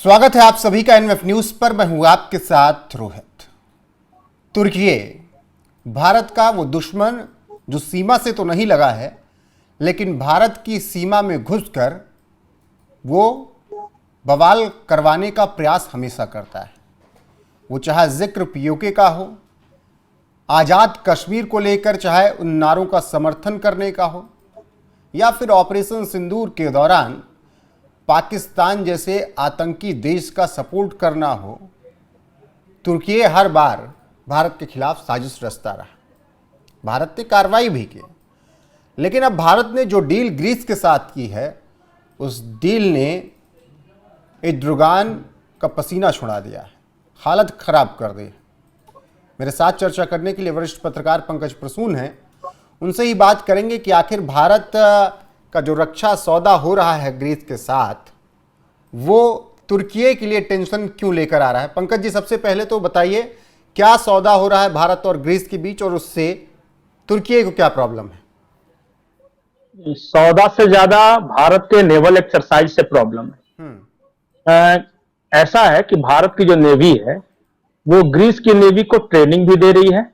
स्वागत है आप सभी का एनएफ न्यूज पर। मैं हूं आपके साथ रोहित। तुर्की भारत का वो दुश्मन जो सीमा से तो नहीं लगा है, लेकिन भारत की सीमा में घुसकर वो बवाल करवाने का प्रयास हमेशा करता है। वो चाहे जिक्र पीओके का हो, आज़ाद कश्मीर को लेकर चाहे उन नारों का समर्थन करने का हो, या फिर ऑपरेशन सिंदूर के दौरान पाकिस्तान जैसे आतंकी देश का सपोर्ट करना हो, तुर्की हर बार भारत के खिलाफ साजिश रचता रहा। भारत ने कार्रवाई भी की, लेकिन अब भारत ने जो डील ग्रीस के साथ की है, उस डील ने एर्दोगान का पसीना छुड़ा दिया है, हालत खराब कर दी। मेरे साथ चर्चा करने के लिए वरिष्ठ पत्रकार पंकज प्रसून हैं। उनसे ही बात करेंगे कि आखिर भारत का जो रक्षा सौदा हो रहा है ग्रीस के साथ, वो तुर्की के लिए टेंशन क्यों लेकर आ रहा है। पंकज जी, सबसे पहले तो बताइए क्या सौदा हो रहा है भारत और ग्रीस के बीच, और उससे तुर्की को क्या प्रॉब्लम है। सौदा से ज्यादा भारत के नेवल एक्सरसाइज से प्रॉब्लम है। ऐसा है कि भारत की जो नेवी है वो ग्रीस की नेवी को ट्रेनिंग भी दे रही है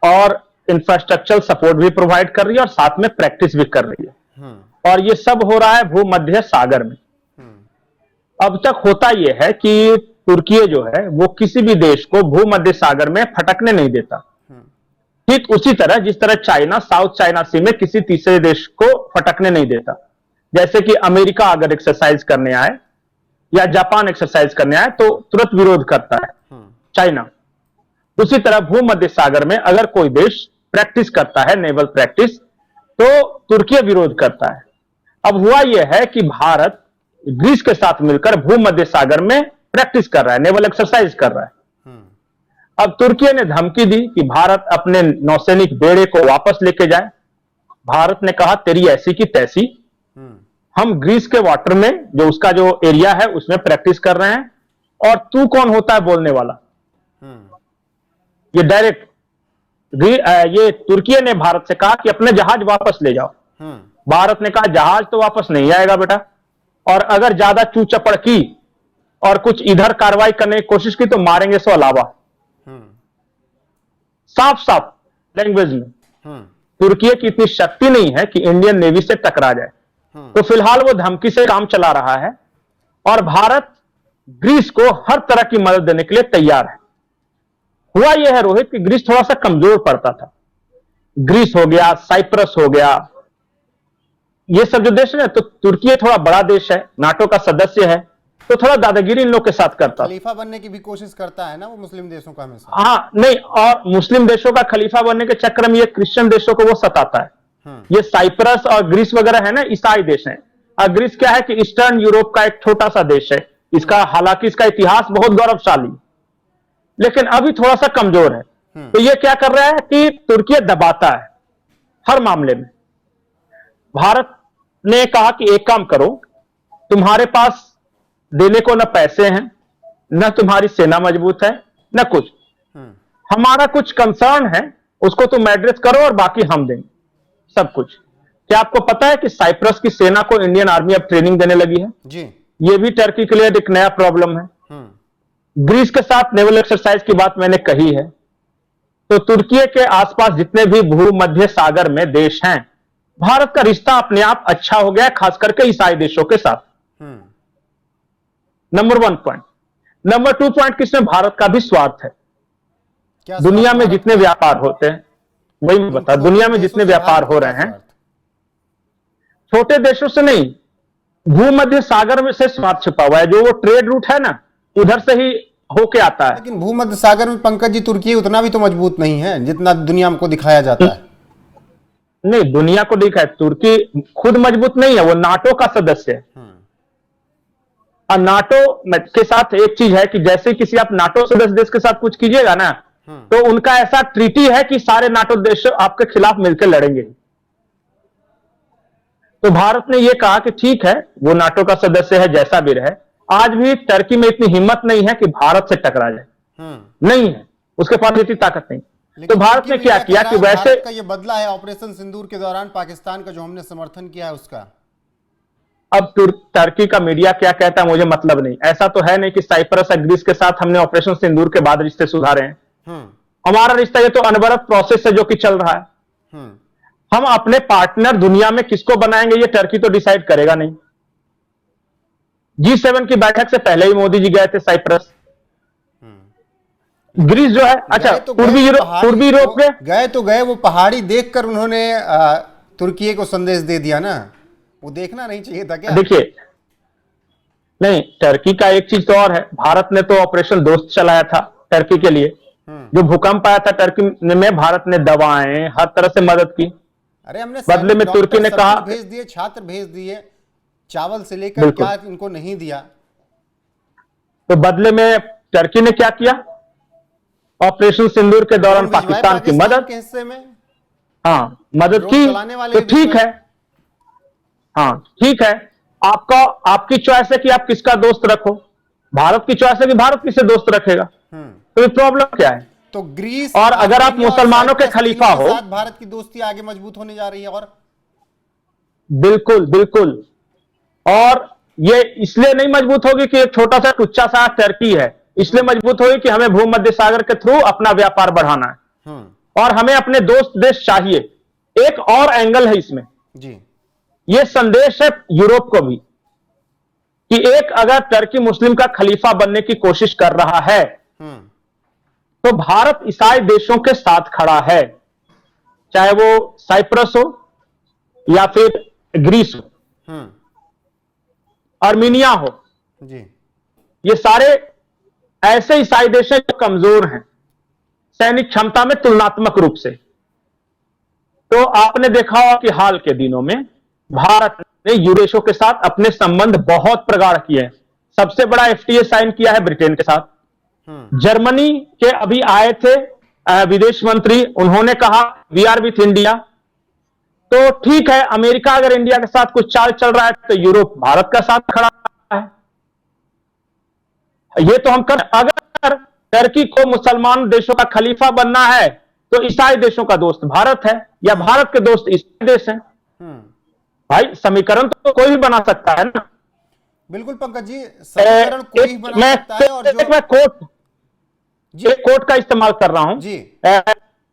और इंफ्रास्ट्रक्चरल सपोर्ट भी प्रोवाइड कर रही है और साथ में प्रैक्टिस भी कर रही है। और ये सब हो रहा है भूमध्य सागर में। अब तक होता यह है कि तुर्की जो है वो किसी भी देश को भूमध्य सागर में फटकने नहीं देता। ठीक उसी तरह जिस तरह चाइना साउथ चाइना सी में किसी तीसरे देश को फटकने नहीं देता। जैसे कि अमेरिका अगर एक्सरसाइज करने आए या जापान एक्सरसाइज करने आए तो तुरंत विरोध करता है चाइना। उसी तरह भूमध्य सागर में अगर कोई देश प्रैक्टिस करता है, नेवल प्रैक्टिस, तो तुर्की विरोध करता है। अब हुआ यह है कि भारत ग्रीस के साथ मिलकर भूमध्य सागर में प्रैक्टिस कर रहा है, नेवल एक्सरसाइज कर रहा है। अब तुर्की ने धमकी दी कि भारत अपने नौसैनिक बेड़े को वापस लेके जाए। भारत ने कहा तेरी ऐसी की तैसी, हम ग्रीस के वाटर में जो उसका जो एरिया है उसमें प्रैक्टिस कर रहे हैं, और तू कौन होता है बोलने वाला। ये डायरेक्ट ये तुर्की ने भारत से कहा कि अपने जहाज वापस ले जाओ। भारत ने कहा जहाज तो वापस नहीं आएगा बेटा, और अगर ज्यादा चू चपड़ की और कुछ इधर कार्रवाई करने की कोशिश की तो मारेंगे सो अलावा। साफ साफ लैंग्वेज में तुर्की की इतनी शक्ति नहीं है कि इंडियन नेवी से टकरा जाए। तो फिलहाल वो धमकी से काम चला रहा है और भारत ग्रीस को हर तरह की मदद देने के लिए तैयार है। हुआ यह है रोहित कि ग्रीस थोड़ा सा कमजोर पड़ता था। ग्रीस हो गया, साइप्रस हो गया, ये सब जो देश है, तो तुर्की थोड़ा बड़ा देश है, नाटो का सदस्य है, तो थोड़ा दादागिरी इन लोग के साथ करता। खलीफा बनने की भी कोशिश करता है ना वो मुस्लिम देशों का हमेशा। हाँ नहीं, और मुस्लिम देशों का खलीफा बनने के चक्कर में ये क्रिश्चियन देशों को वो सताता है। ये साइप्रस और ग्रीस वगैरह है ना, ईसाई देश है। और ग्रीस क्या है कि ईस्टर्न यूरोप का एक छोटा सा देश है। इसका हालांकि इसका इतिहास बहुत गौरवशाली, लेकिन अभी थोड़ा सा कमजोर है। तो ये क्या कर रहा है कि तुर्की दबाता है हर मामले में। भारत ने कहा कि एक काम करो, तुम्हारे पास देने को न पैसे हैं, न तुम्हारी सेना मजबूत है, न कुछ, हमारा कुछ कंसर्न है उसको तुम एड्रेस करो और बाकी हम देंगे सब कुछ। क्या आपको पता है कि साइप्रस की सेना को इंडियन आर्मी अब ट्रेनिंग देने लगी है जी। ये भी टर्की के लिए एक नया प्रॉब्लम है। ग्रीस के साथ नेवल एक्सरसाइज की बात मैंने कही है। तो तुर्की के आसपास जितने भी भूमध्य सागर में देश हैं, भारत का रिश्ता अपने आप अच्छा हो गया है, खास करके ईसाई देशों के साथ। Number 1 point. नंबर 2 पॉइंट, किसमें भारत का भी स्वार्थ है। दुनिया में जितने व्यापार होते हैं, वही मैं बता, दुनिया में जितने व्यापार हो रहे हैं छोटे देशों से नहीं, भूमध्य सागर में से स्वार्थ छिपा हुआ है। जो वो ट्रेड रूट है ना, उधर से ही होके आता है। लेकिन भूमध्य सागर में पंकज जी तुर्की उतना भी तो मजबूत नहीं है जितना दुनिया को दिखाया जाता है। नहीं, दुनिया को दिखाए, तुर्की खुद मजबूत नहीं है, वो नाटो का सदस्य है। और नाटो के साथ एक चीज है कि जैसे किसी आप नाटो सदस्य देश के साथ कुछ कीजिएगा ना, तो उनका ऐसा ट्रीटी है कि सारे नाटो देश आपके खिलाफ मिलकर लड़ेंगे। तो भारत ने यह कहा कि ठीक है, वो नाटो का सदस्य है, जैसा भी रहे। आज भी टर्की में इतनी हिम्मत नहीं है कि भारत से टकरा जाए, नहीं है, उसके पास इतनी ताकत नहीं। तो भारत ने क्या किया कि वैसे का ये बदला है ऑपरेशन सिंदूर के दौरान पाकिस्तान का जो हमने समर्थन किया है उसका। अब टर्की का मीडिया क्या कहता है मुझे मतलब नहीं। ऐसा तो है नहीं कि साइप्रस और ग्रीस के साथ हमने ऑपरेशन सिंदूर के बाद रिश्ते सुधारे हैं। हमारा रिश्ता ये तो अनवरत प्रोसेस है जो कि चल रहा है। हम अपने पार्टनर दुनिया में किसको बनाएंगे ये टर्की तो डिसाइड करेगा नहीं। G7 की बैठक से पहले ही मोदी जी गए थे साइप्रस। ग्रीस जो है, अच्छा पूर्वी यूरोप में गए वो पहाड़ी देखकर उन्होंने तुर्की को संदेश दे दिया ना, वो देखना नहीं चाहिए था क्या? देखिए, नहीं, टर्की का एक चीज तो और है, भारत ने तो ऑपरेशन दोस्त चलाया था टर्की के लिए। जो भूकंप आया था टर्की में, भारत ने दवाएं हर तरह से मदद की। अरे हमने बदले में तुर्की ने कहा, भेज दिए, छात्र भेज दिए, चावल से लेकर क्या इनको नहीं दिया। तो बदले में टर्की ने क्या किया? ऑपरेशन सिंदूर के दौरान पाकिस्तान की मदद के हिस्से में, हाँ मदद की। तो ठीक है, हाँ ठीक है, आपकी चॉइस है कि आप किसका दोस्त रखो। भारत की चॉइस है कि भारत किसे दोस्त रखेगा। तो ये प्रॉब्लम क्या है? तो ग्रीस और अगर आप मुसलमानों के खलीफा हो, भारत की दोस्ती आगे मजबूत होने जा रही है। और बिल्कुल बिल्कुल, और ये इसलिए नहीं मजबूत होगी कि एक छोटा सा टुच्चा सा टर्की है, इसलिए मजबूत होगी कि हमें भूमध्य सागर के थ्रू अपना व्यापार बढ़ाना है और हमें अपने दोस्त देश चाहिए। एक और एंगल है इसमें जी, यह संदेश है यूरोप को भी कि एक अगर टर्की मुस्लिम का खलीफा बनने की कोशिश कर रहा है तो भारत ईसाई देशों के साथ खड़ा है, चाहे वो साइप्रस हो या फिर ग्रीस हो, आर्मीनिया हो जी। ये सारे ऐसे ईसाई देश हैं जो कमजोर हैं सैनिक क्षमता में तुलनात्मक रूप से। तो आपने देखा होगा कि हाल के दिनों में भारत ने यूरोदेशों के साथ अपने संबंध बहुत प्रगाढ़ किए हैं। सबसे बड़ा एफटीए साइन किया है ब्रिटेन के साथ। जर्मनी के अभी आए थे विदेश मंत्री, उन्होंने कहा वी आर विथ इंडिया। तो ठीक है, अमेरिका अगर इंडिया के साथ कुछ चाल चल रहा है तो यूरोप भारत का साथ खड़ा है। ये तो हम कर, अगर टर्की को मुसलमान देशों का खलीफा बनना है तो ईसाई देशों का दोस्त भारत है या भारत के दोस्त ईसाई देश हैं। भाई समीकरण तो कोई भी बना सकता है ना। बिल्कुल पंकज जी, समीकरण कोई भी बना सकता है। और जो मैं कोर्ट का इस्तेमाल कर रहा हूं जी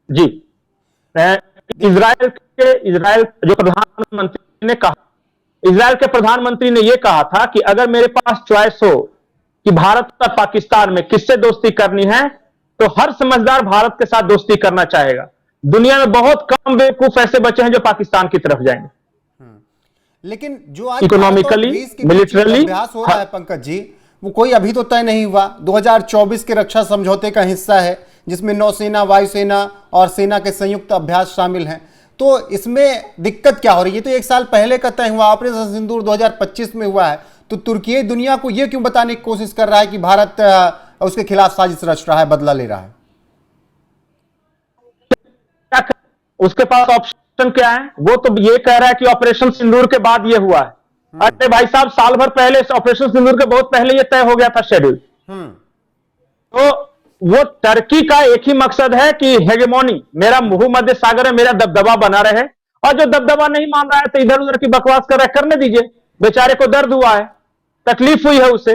जी, इजराइल जो प्रधानमंत्री ने कहा, इजराइल के प्रधानमंत्री ने यह कहा था कि अगर मेरे पास चॉइस हो कि भारत और पाकिस्तान में किससे दोस्ती करनी है तो हर समझदार भारत के साथ दोस्ती करना चाहेगा। दुनिया में बहुत कम बेवकूफ ऐसे बचे हैं जो पाकिस्तान की तरफ जाएंगे। लेकिन जो आज इकोनॉमिकली, मिलिटरली अभ्यास हो रहा है पंकज जी, वो कोई अभी तो तय नहीं हुआ। 2024 के रक्षा समझौते का हिस्सा है जिसमें नौसेना, वायुसेना और सेना के संयुक्त अभ्यास शामिल हैं। तो इसमें दिक्कत क्या हो रही है? तो एक साल पहले का तय हुआ, ऑपरेशन सिंदूर 2025 में हुआ है। तो तुर्की दुनिया को यह क्यों बताने की कोशिश कर रहा है कि भारत उसके खिलाफ साजिश रच रहा है, बदला ले रहा है? उसके पास ऑप्शन क्या है? वो तो ये कह रहा है कि ऑपरेशन सिंदूर के बाद ये हुआ है। अरे भाई साहब, साल भर पहले, ऑपरेशन सिंदूर के बहुत पहले ये तय हो गया था शेड्यूल। तो वो टर्की का एक ही मकसद है कि हेगेमोनी, मेरा भूमध्य सागर है, मेरा दबदबा बना रहे। और जो दबदबा नहीं मान रहा है तो इधर उधर की बकवास कर रहा है, करने दीजिए। बेचारे को दर्द हुआ है, तकलीफ हुई है उसे।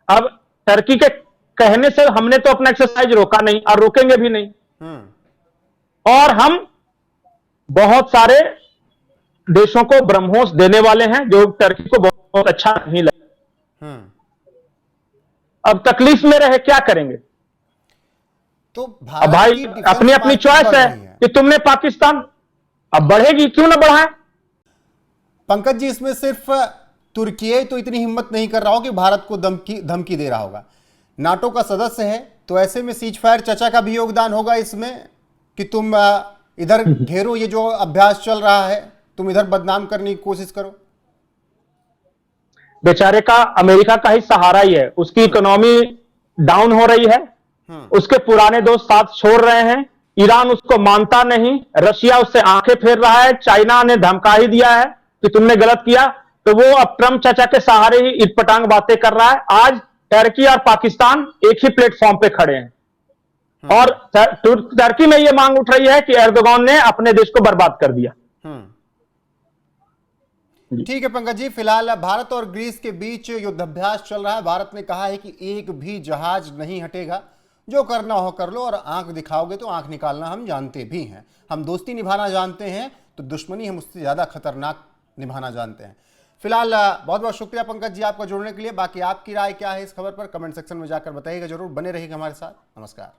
अब टर्की के कहने से हमने तो अपना एक्सरसाइज रोका नहीं और रोकेंगे भी नहीं। और हम बहुत सारे देशों को ब्रह्मोस देने वाले हैं जो टर्की को बहुत अच्छा नहीं लगा। अब तकलीफ में रहे, क्या करेंगे? तो भाई अपनी अपनी चॉइस है कि तुमने पाकिस्तान, अब बढ़ेगी, क्यों ना बढ़ाए? पंकज जी, इसमें सिर्फ तुर्की तो इतनी हिम्मत नहीं कर रहा हो कि भारत को धमकी दे रहा होगा। नाटो का सदस्य है, तो ऐसे में सीज फायर चर्चा का भी योगदान होगा इसमें कि तुम इधर घेरो, ये जो अभ्यास चल रहा है तुम इधर बदनाम करने की कोशिश करो। बेचारे का अमेरिका का ही सहारा ही है, उसकी इकोनॉमी डाउन हो रही है, उसके पुराने दोस्त साथ छोड़ रहे हैं, ईरान उसको मानता नहीं, रशिया उससे आंखें फेर रहा है, चाइना ने धमका ही दिया है कि तुमने गलत किया। तो वो अब ट्रंप चाचा के सहारे ही इटपटांग बातें कर रहा है। आज टर्की और पाकिस्तान एक ही प्लेटफॉर्म पे खड़े हैं और टर्की में यह मांग उठ रही है कि एर्दोगान ने अपने देश को बर्बाद कर दिया। जी। ठीक है पंकज जी, फिलहाल भारत और ग्रीस के बीच युद्धाभ्यास चल रहा है। भारत ने कहा है कि एक भी जहाज नहीं हटेगा, जो करना हो कर लो, और आंख दिखाओगे तो आंख निकालना हम जानते भी हैं। हम दोस्ती निभाना जानते हैं, तो दुश्मनी हम उससे ज्यादा खतरनाक निभाना जानते हैं। फिलहाल बहुत बहुत शुक्रिया पंकज जी आपका जुड़ने के लिए। बाकी आपकी राय क्या है इस खबर पर कमेंट सेक्शन में जाकर बताइएगा जरूर। बने रहिएगा हमारे साथ। नमस्कार।